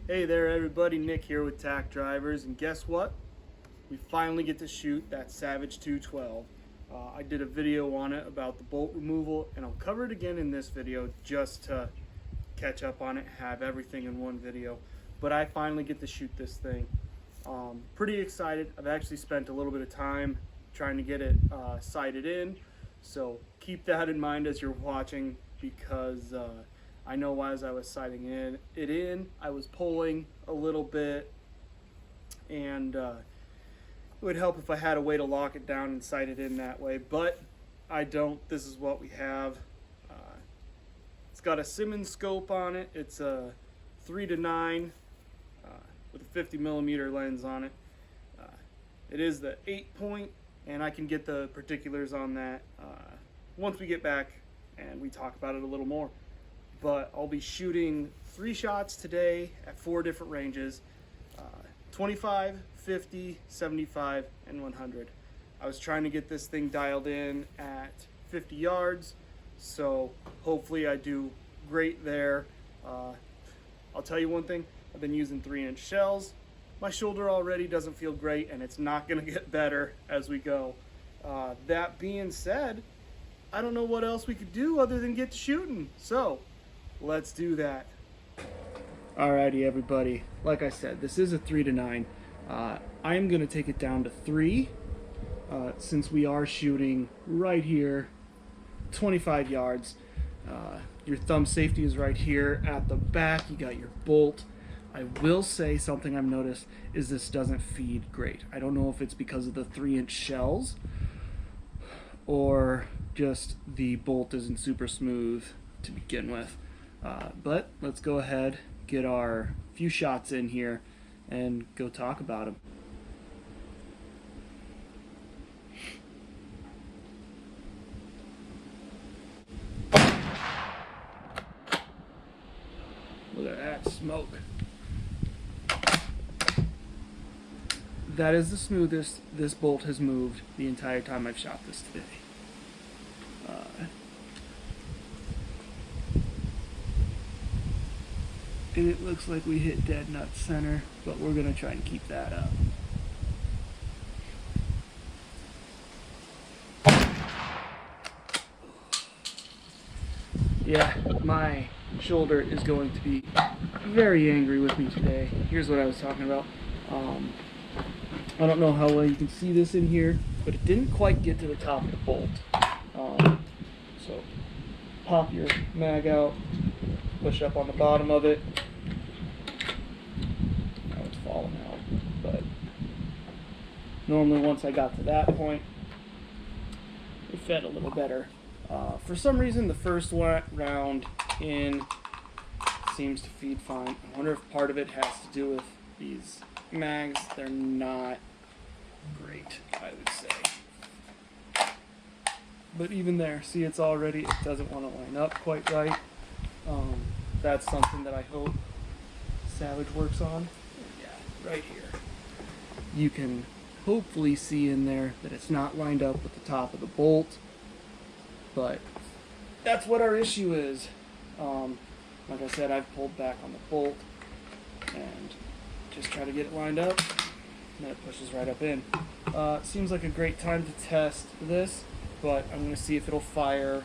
Hey there everybody, Nick here with TAC Drivers, and guess what? We finally get to shoot that Savage 212. I did a video on it about the bolt removal, and I'll cover it again in this video just to catch up on it, have everything in one video. But I finally get to shoot this thing. Pretty excited. I've actually spent a little bit of time trying to get it sighted in, so keep that in mind as you're watching, because I know as I was sighting it in, I was pulling a little bit, and it would help if I had a way to lock it down and sight it in that way, but I don't. This is what we have. It's got a Simmons scope on it. It's a 3-9 with a 50mm lens on it. It is the 8-point, and I can get the particulars on that once we get back and we talk about it a little more. But I'll be shooting 3 shots today at 4 different ranges, 25, 50, 75, and 100. I was trying to get this thing dialed in at 50 yards, so hopefully I do great there. I'll tell you one thing, I've been using 3-inch shells. My shoulder already doesn't feel great, and it's not gonna get better as we go. That being said, I don't know what else we could do other than get to shooting, so let's do that. Alrighty everybody, like I said, this is a 3-9. I am going to take it down to 3 since we are shooting right here, 25 yards. Your thumb safety is right here at the back. You got your bolt. I will say something I've noticed is this doesn't feed great. I don't know if it's because of the 3-inch shells or just the bolt isn't super smooth to begin with. But let's go ahead, get our few shots in here, and go talk about them. Look at that smoke. That is the smoothest this bolt has moved the entire time I've shot this today. And it looks like we hit dead nut center, but we're gonna try and keep that up. Yeah, my shoulder is going to be very angry with me today. Here's what I was talking about. I don't know how well you can see this in here, but it didn't quite get to the top of the bolt. So pop your mag out, push up on the bottom of it. Now it's falling out, but normally once I got to that point, it fed a little better. For some reason, the first round in seems to feed fine. I wonder if part of it has to do with these mags. They're not great, I would say. But even there, see, it doesn't want to line up quite right. That's something that I hope Savage works on. Yeah, right here. You can hopefully see in there that it's not lined up with the top of the bolt, but that's what our issue is. Like I said, I've pulled back on the bolt and just try to get it lined up, and then it pushes right up in. Seems like a great time to test this, but I'm going to see if it'll fire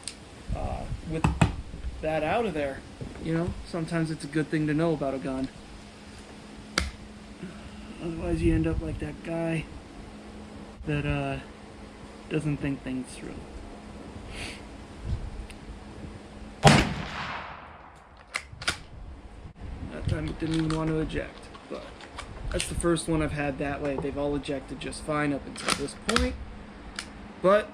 with that out of there. You know, sometimes it's a good thing to know about a gun. Otherwise you end up like that guy that doesn't think things through. That time it didn't even want to eject, but that's the first one I've had that way. They've all ejected just fine up until this point. But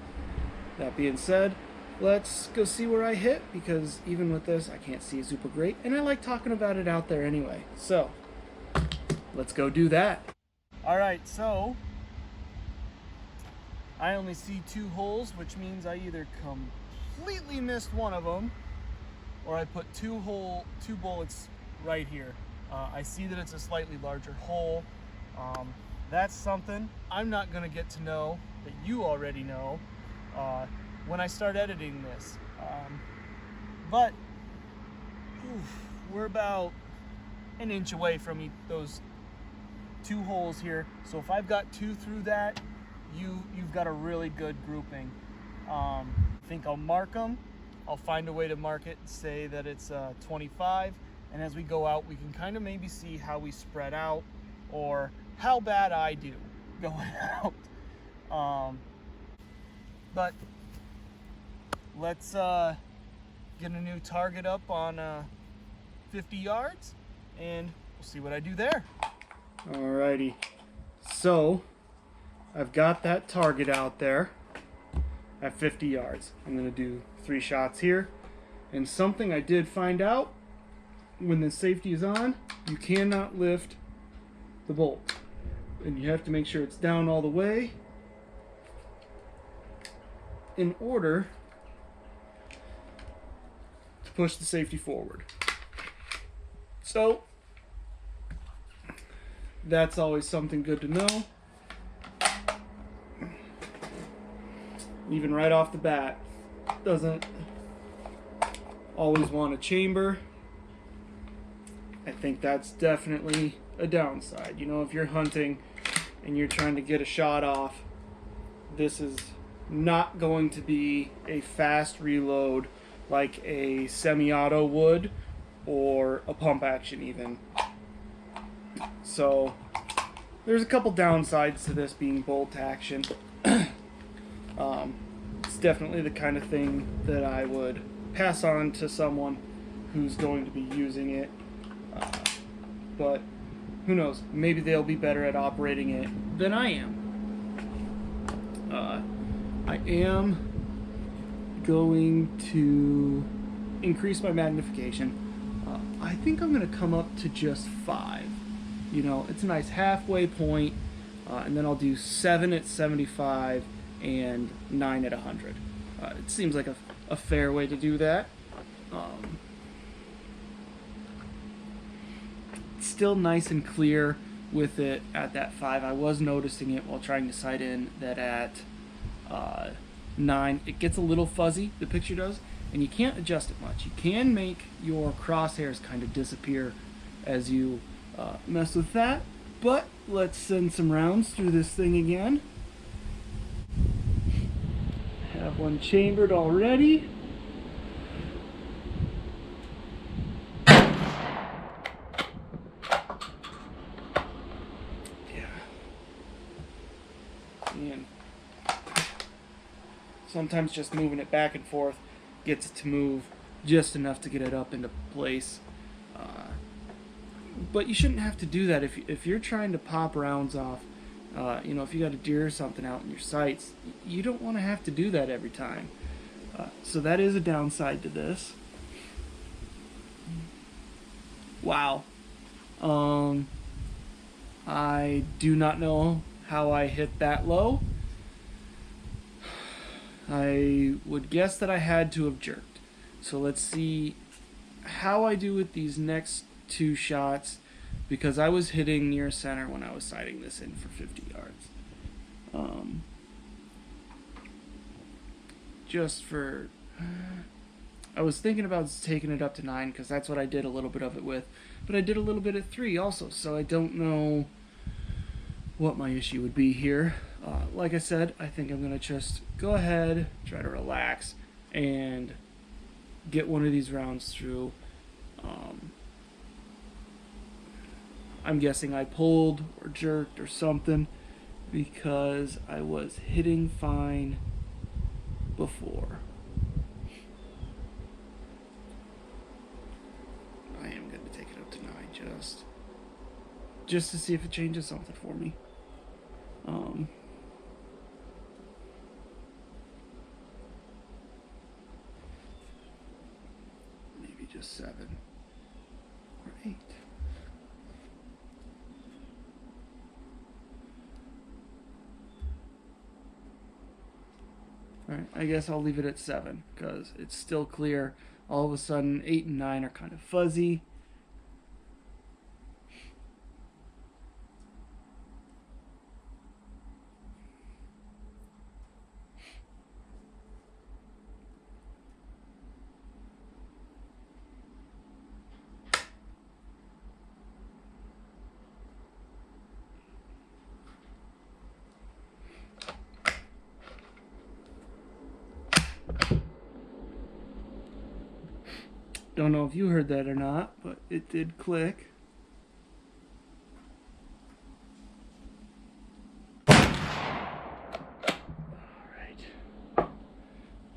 that being said, let's go see where I hit, because even with this I can't see super great, and I like talking about it out there anyway. So let's go do that. Alright, so I only see 2 holes, which means I either completely missed one of them or I put 2 bullets right here. I see that it's a slightly larger hole. That's something I'm not going to get to know that you already know when I start editing this. But we're about an inch away from those 2 holes here. So if I've got 2 through that, you've got a really good grouping. I think I'll mark them. I'll find a way to mark it and say that it's 25. And as we go out, we can kind of maybe see how we spread out or how bad I do going out. But let's get a new target up on 50 yards and we'll see what I do there. Alrighty, so I've got that target out there at 50 yards. I'm gonna do 3 shots here. And something I did find out, when the safety is on, you cannot lift the bolt. And you have to make sure it's down all the way in order to push the safety forward. So that's always something good to know. Even right off the bat, doesn't always want a chamber. I think that's definitely a downside. You know, if you're hunting and you're trying to get a shot off, this is not going to be a fast reload like a semi-auto would or a pump action even. So there's a couple downsides to this being bolt action. It's definitely the kind of thing that I would pass on to someone who's going to be using it. But who knows? Maybe they'll be better at operating it than I am. I am going to increase my magnification. I think I'm going to come up to just 5. You know, it's a nice halfway point, and then I'll do 7 at 75 and 9 at 100. It seems like a fair way to do that. It's still nice and clear with it at that 5. I was noticing it while trying to sight in that at 9 it gets a little fuzzy, the picture does, and you can't adjust it much. You can make your crosshairs kind of disappear as you mess with that, but let's send some rounds through this thing again. Have one chambered already. And sometimes just moving it back and forth gets it to move just enough to get it up into place. But you shouldn't have to do that if you're trying to pop rounds off. You know, if you got a deer or something out in your sights, you don't want to have to do that every time. So that is a downside to this. Wow. I do not know how I hit that low. I would guess that I had to have jerked. So let's see how I do with these next 2 shots, because I was hitting near center when I was sighting this in for 50 yards. I was thinking about taking it up to 9 because that's what I did a little bit of it with, but I did a little bit at 3 also, so I don't know what my issue would be here. Like I said, I think I'm going to just go ahead, try to relax, and get one of these rounds through. I'm guessing I pulled or jerked or something because I was hitting fine before. I am going to take it up to 9 just to see if it changes something for me. Maybe just 7 or 8. Alright, I guess I'll leave it at 7 because it's still clear. All of a sudden 8 and 9 are kind of fuzzy. Don't know if you heard that or not, but it did click.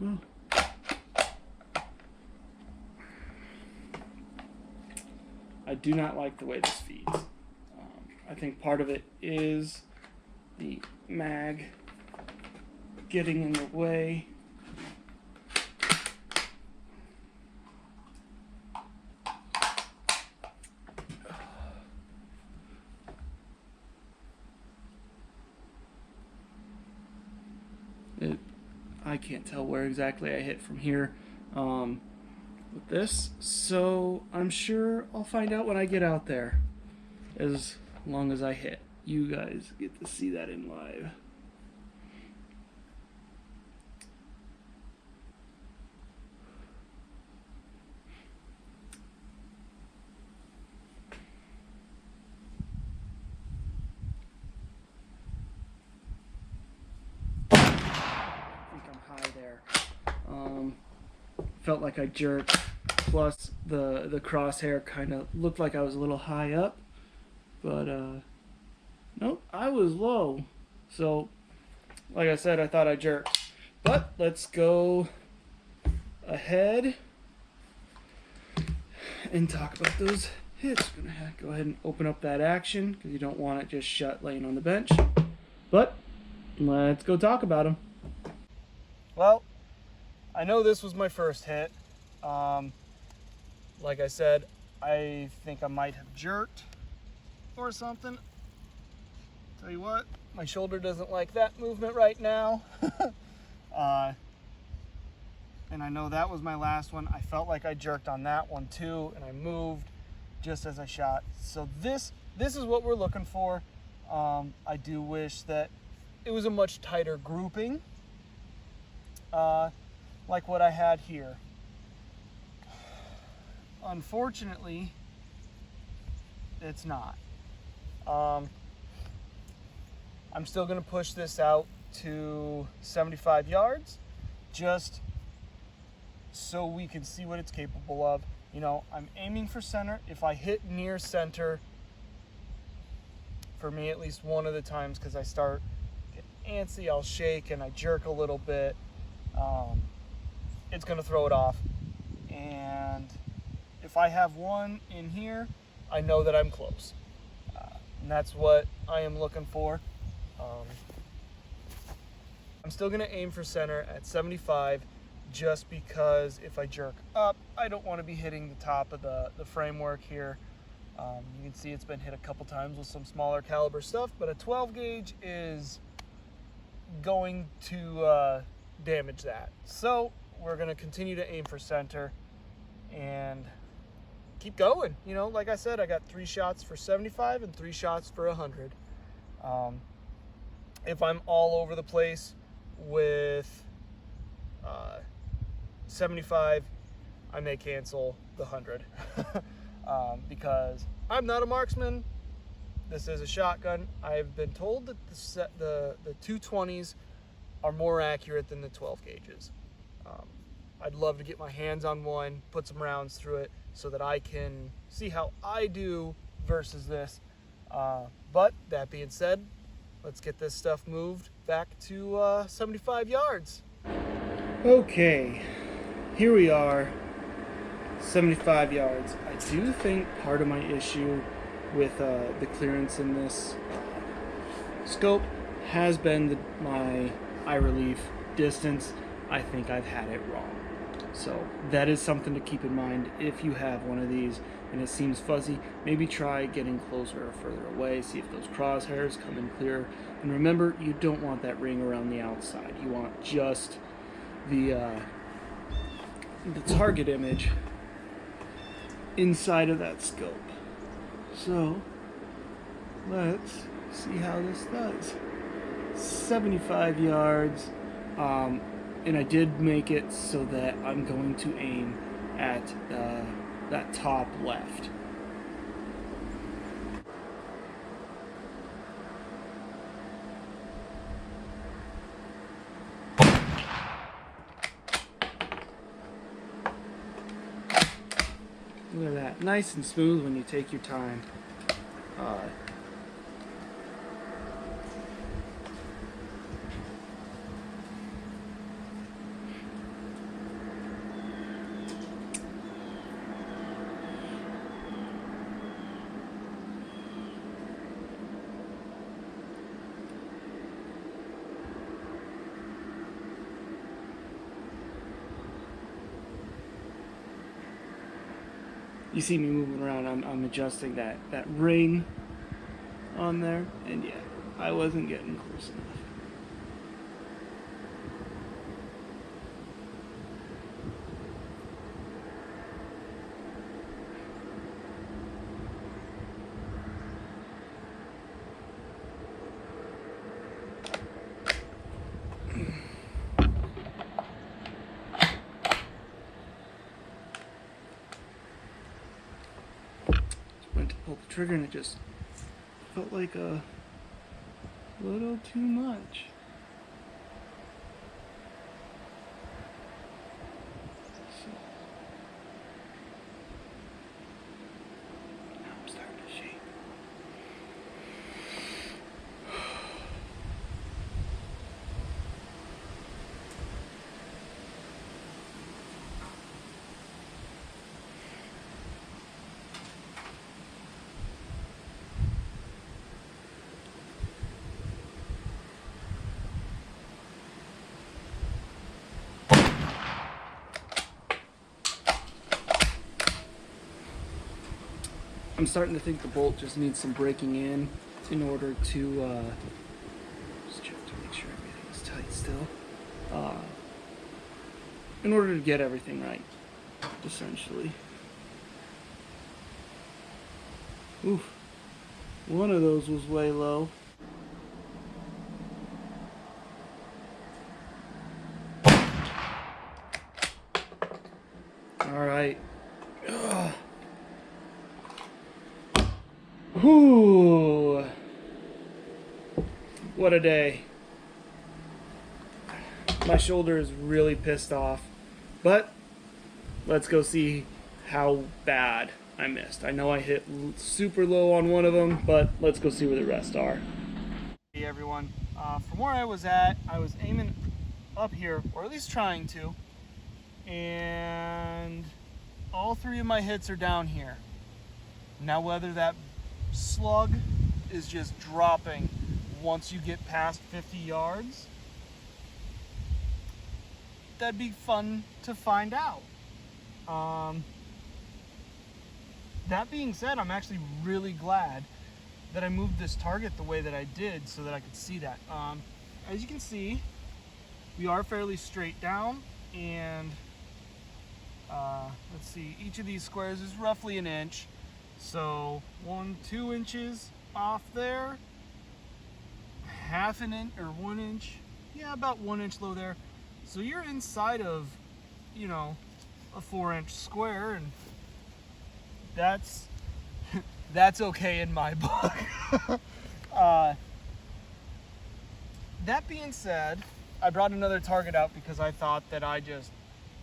Well, I do not like the way this feeds. I think part of it is the mag getting in the way. I can't tell where exactly I hit from here with this, so I'm sure I'll find out when I get out there, as long as I hit. You guys get to see that in live. High there. Felt like I jerked, plus the crosshair kind of looked like I was a little high up, but nope, I was low. So like I said, I thought I jerked. But let's go ahead and talk about those hits. I'm gonna go ahead and open up that action because you don't want it just shut laying on the bench. But let's go talk about them. Well, I know this was my first hit. Like I said, I think I might have jerked or something. Tell you what, my shoulder doesn't like that movement right now. And I know that was my last one. I felt like I jerked on that one too, and I moved just as I shot. So this is what we're looking for. I do wish that it was a much tighter grouping. Like what I had here. Unfortunately, it's not. I'm still going to push this out to 75 yards just so we can see what it's capable of. You know, I'm aiming for center. If I hit near center, for me at least one of the times, because I start getting antsy, I'll shake and I jerk a little bit. It's going to throw it off. And if I have one in here, I know that I'm close. And that's what I am looking for. I'm still going to aim for center at 75 just because if I jerk up, I don't want to be hitting the top of the framework here. You can see it's been hit a couple times with some smaller caliber stuff, but a 12 gauge is going to damage that. So we're going to continue to aim for center and keep going. You know, like I said, I got 3 shots for 75 and 3 shots for 100. If I'm all over the place with 75, I may cancel the 100 because I'm not a marksman. This is a shotgun. I've been told that the 220s are more accurate than the 12 gauges. I'd love to get my hands on one, put some rounds through it so that I can see how I do versus this. But that being said, let's get this stuff moved back to 75 yards. Okay, here we are, 75 yards. I do think part of my issue with the clearance in this scope has been my eye relief distance. I think I've had it wrong. So that is something to keep in mind if you have one of these and it seems fuzzy. Maybe try getting closer or further away, see if those crosshairs come in clearer. And remember, you don't want that ring around the outside. You want just the target image inside of that scope. So let's see how this does. 75 yards. And I did make it so that I'm going to aim at that top left. Look at that, nice and smooth when you take your time. You see me moving around, I'm adjusting that ring on there, and yeah, I wasn't getting close enough. Went to pull the trigger and it just felt like a little too much. So, now I'm starting to shake. I'm starting to think the bolt just needs some breaking in order to just check to make sure everything is tight still. In order to get everything right, essentially. Oof. One of those was way low. All right. Ugh. Whew. What a day. My shoulder is really pissed off, but let's go see how bad I missed. I know I hit super low on one of them, but let's go see where the rest are. Hey everyone, from where I was at, I was aiming up here, or at least trying to, and all three of my hits are down here. Now whether that slug is just dropping once you get past 50 yards, that'd be fun to find out. That being said, I'm actually really glad that I moved this target the way that I did so that I could see that. As you can see, we are fairly straight down, and let's see, each of these squares is roughly an inch. So 2 inches off there, half an inch or 1 inch, yeah, about 1 inch low there. So you're inside of, you know, a 4-inch square, and that's okay in my book. That being said, I brought another target out because I thought that I just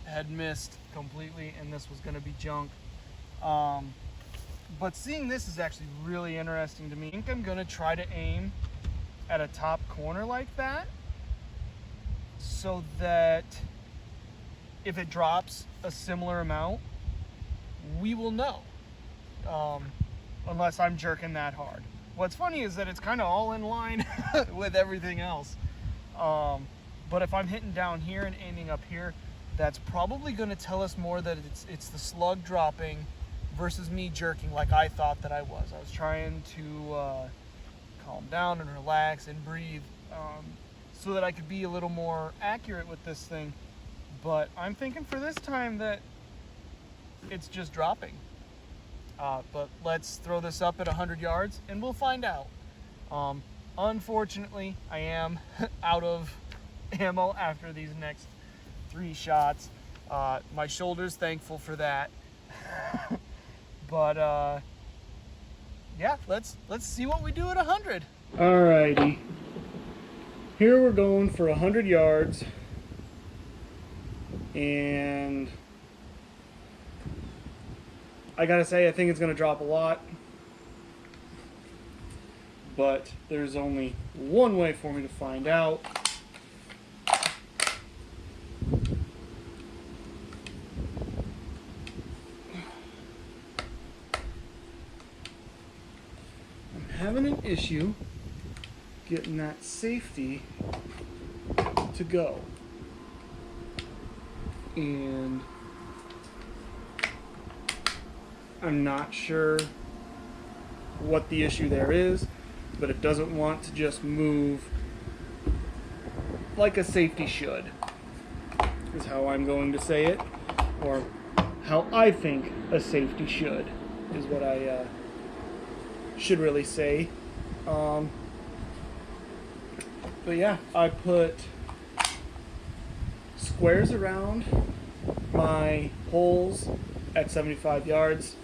had missed completely and this was going to be junk. But seeing this is actually really interesting to me. I think I'm going to try to aim at a top corner like that, so that if it drops a similar amount, we will know, unless I'm jerking that hard. What's funny is that it's kind of all in line with everything else. But if I'm hitting down here and aiming up here, that's probably going to tell us more that it's the slug dropping versus me jerking like I thought that I was. I was trying to calm down and relax and breathe, so that I could be a little more accurate with this thing. But I'm thinking for this time that it's just dropping. But let's throw this up at 100 yards and we'll find out. Unfortunately, I am out of ammo after these next 3 shots. My shoulder's thankful for that. But yeah, let's see what we do at 100. Alrighty, here we're going for 100 yards, and I gotta say, I think it's gonna drop a lot. But there's only one way for me to find out. I'm having an issue getting that safety to go. And I'm not sure what the issue there is, but it doesn't want to just move like a safety should, is how I'm going to say it, or how I think a safety should, is what I should really say. But yeah, I put squares around my holes at 75 yards.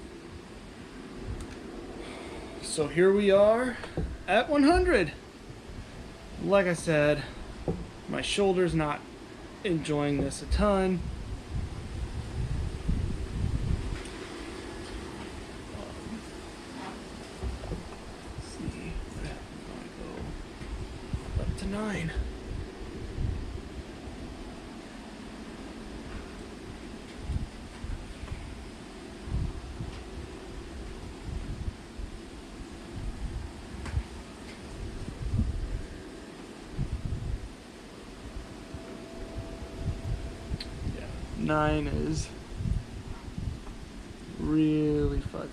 So here we are at 100. Like I said, my shoulder's not enjoying this a ton. Let's see, I'm gonna go up to 9. Yeah, 9 is really fuzzy.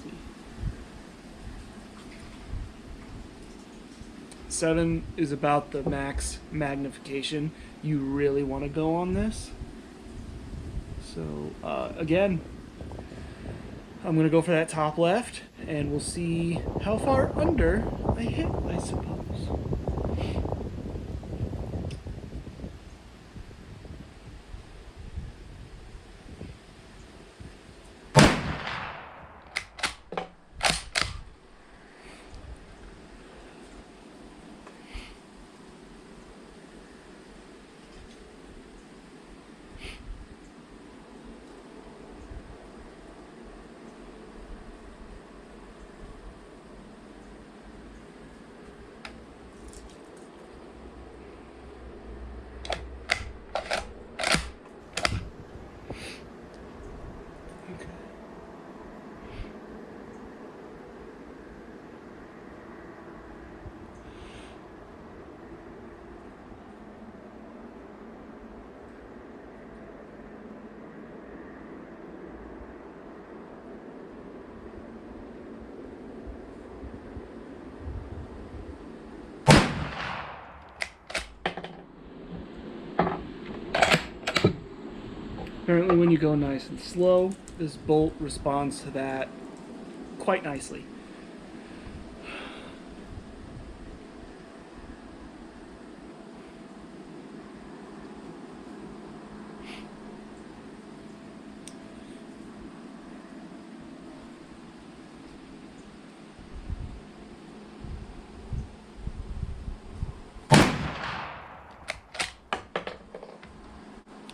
7 is about the max magnification you really want to go on this. So again, I'm going to go for that top left, and we'll see how far under I hit, I suppose. Apparently when you go nice and slow, this bolt responds to that quite nicely.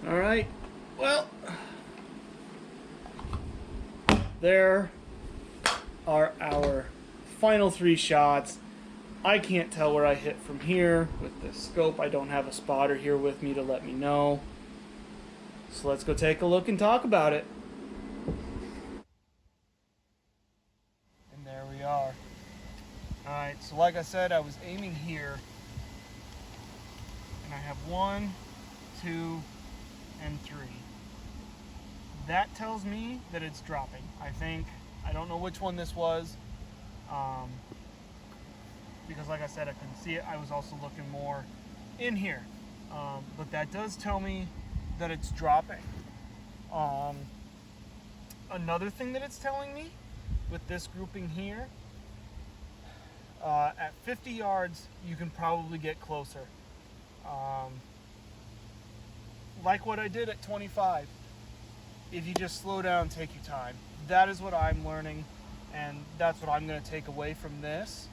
All right, well, there are our final 3 shots. I can't tell where I hit from here with the scope. I don't have a spotter here with me to let me know. So let's go take a look and talk about it. And there we are. Alright, so like I said, I was aiming here. And I have 1, 2, and 3. That tells me that it's dropping. I don't know which one this was, because like I said, I couldn't see it. I was also looking more in here, but that does tell me that it's dropping. Another thing that it's telling me with this grouping here, at 50 yards you can probably get closer, like what I did at 25. If you just slow down, take your time. That is what I'm learning, and that's what I'm going to take away from this.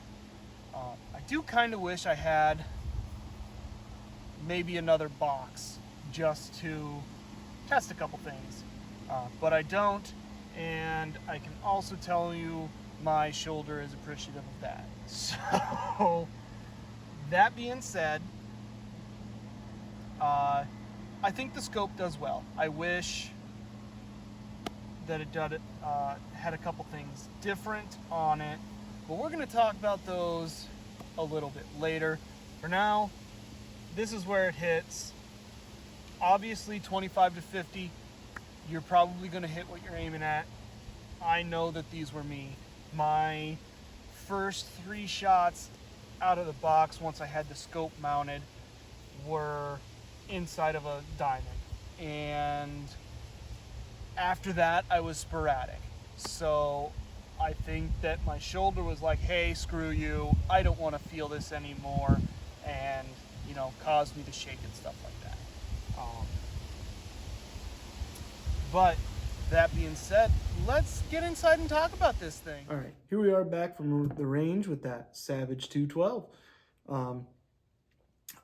I do kind of wish I had maybe another box just to test a couple things, but I don't, and I can also tell you my shoulder is appreciative of that. So, that being said, I think the scope does well. I wish that it had a couple things different on it, but we're going to talk about those a little bit later. For now, this is where it hits. Obviously 25 to 50, you're probably going to hit what you're aiming at. I know that these were me. My first 3 shots out of the box once I had the scope mounted were inside of a diamond, and after that I was sporadic. So I think that my shoulder was like, hey, screw you, I don't want to feel this anymore, and caused me to shake and stuff like that. But that being said, let's get inside and talk about this thing. All right, here we are back from the range with that Savage 212.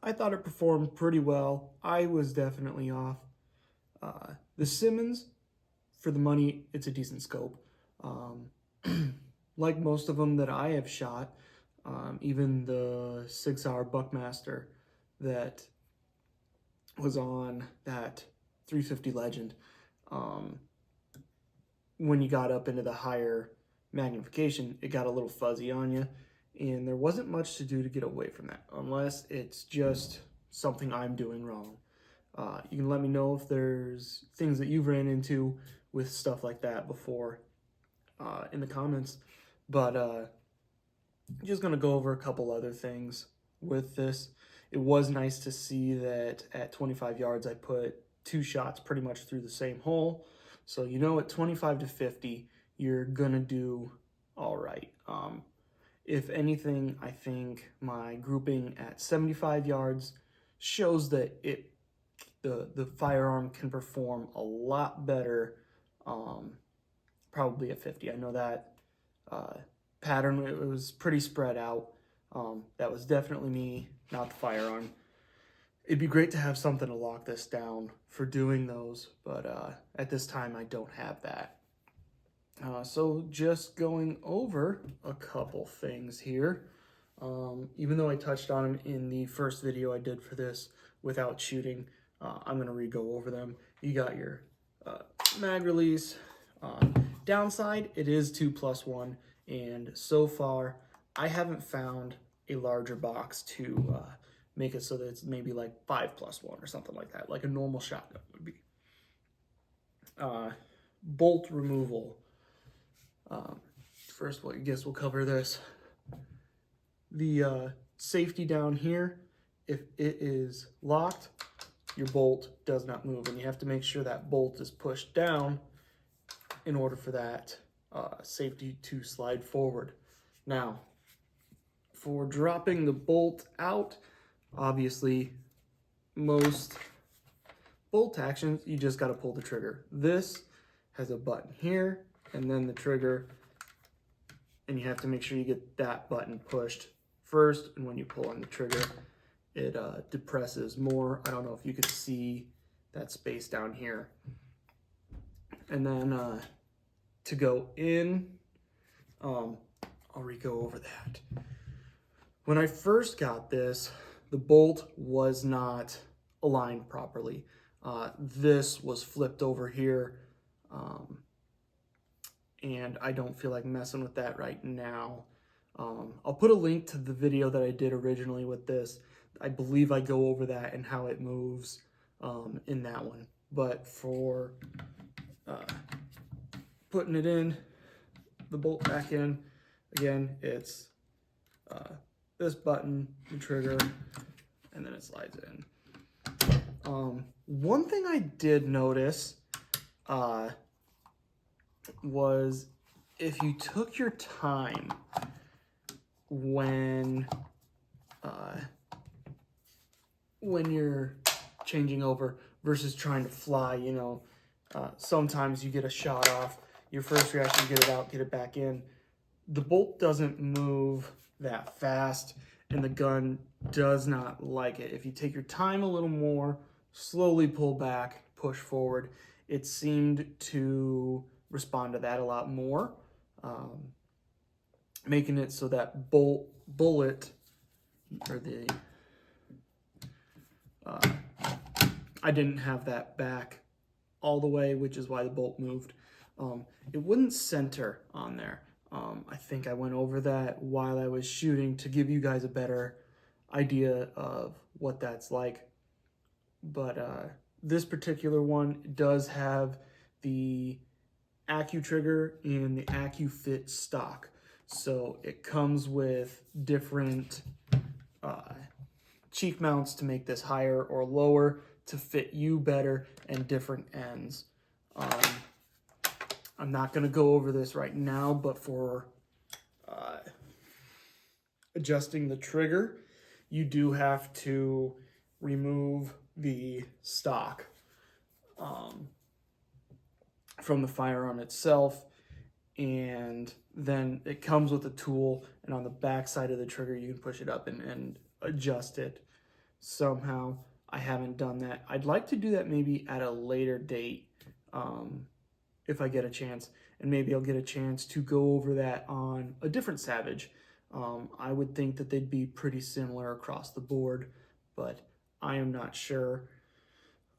I thought it performed pretty well. I was definitely off. The Simmons, for the money, it's a decent scope. Like most of them that I have shot, even the 6-hour Buckmaster that was on that 350 Legend, when you got up into the higher magnification, it got a little fuzzy on you, and there wasn't much to do to get away from that, unless it's just something I'm doing wrong. You can let me know if there's things that you've ran into with stuff like that before in the comments. But I'm just going to go over a couple other things with this. It was nice to see that at 25 yards I put 2 shots pretty much through the same hole. So at 25 to 50, you're going to do all right. If anything, I think my grouping at 75 yards shows that the firearm can perform a lot better, probably at 50. I know that pattern, it was pretty spread out. That was definitely me, not the firearm. It'd be great to have something to lock this down for doing those, but at this time I don't have that. So just going over a couple things here. Even though I touched on them in the first video I did for this without shooting, I'm going to re-go over them. You got your mag release. Downside, it is 2+1, and so far I haven't found a larger box to make it so that it's maybe like 5+1 or something like that, like a normal shotgun would be. Bolt removal. First, I guess we'll cover this. The safety down here, if it is locked, your bolt does not move, and you have to make sure that bolt is pushed down in order for that safety to slide forward. Now, for dropping the bolt out, obviously, most bolt actions, you just got to pull the trigger. This has a button here, and then the trigger, and you have to make sure you get that button pushed first, and when you pull on the trigger, it depresses more. I don't know if you could see that space down here. And then to go in, I'll re-go over that. When I first got this, the bolt was not aligned properly. This was flipped over here, and I don't feel like messing with that right now. I'll put a link to the video that I did originally with this. I believe I go over that and how it moves in that one. But for putting it in, the bolt back in, again, it's this button, the trigger, and then it slides in. One thing I did notice was if you took your time when you're changing over versus trying to fly, sometimes you get a shot off, your first reaction, get it out, get it back in. The bolt doesn't move that fast, and the gun does not like it. If you take your time a little more, slowly pull back, push forward, it seemed to respond to that a lot more, making it so that bullet, or the, I didn't have that back all the way, which is why the bolt moved. It wouldn't center on there. I think I went over that while I was shooting to give you guys a better idea of what that's like. But this particular one does have the AccuTrigger and the AccuFit stock. So it comes with different cheek mounts to make this higher or lower to fit you better, and different ends. I'm not going to go over this right now, but for adjusting the trigger, you do have to remove the stock from the firearm itself, and then it comes with a tool, and on the back side of the trigger you can push it up and adjust it somehow. I haven't done that. I'd like to do that maybe at a later date, if I get a chance, and maybe I'll get a chance to go over that on a different Savage. I would think that they'd be pretty similar across the board, but I am not sure.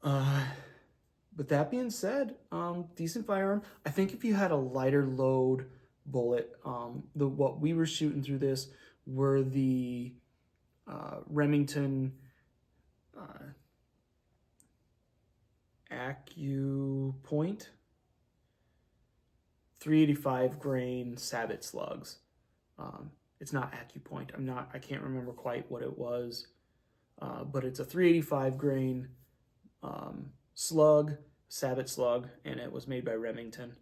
But that being said, decent firearm. I think if you had a lighter load bullet, what we were shooting through this were the Remington AccuPoint 385 grain Sabot slugs. It's not AccuPoint. I can't remember quite what it was, but it's a 385 grain slug, Sabot slug, and it was made by Remington.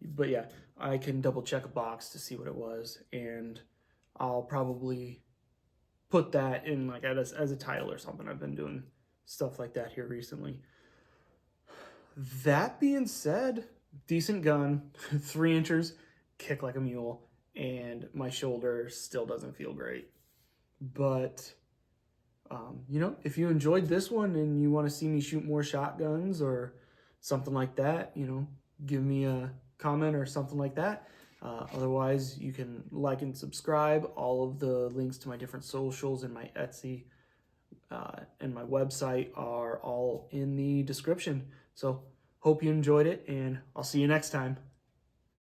But yeah, I can double check a box to see what it was, and I'll probably put that in like as a title or something. I've been doing stuff like that here recently. That being said, decent gun, 3 inches, kick like a mule, and my shoulder still doesn't feel great. But you know, if you enjoyed this one and you want to see me shoot more shotguns or something like that, you know, give me a comment or something like that. Otherwise, you can like and subscribe. All of the links to my different socials and my Etsy and my website are all in the description. So hope you enjoyed it, and I'll see you next time.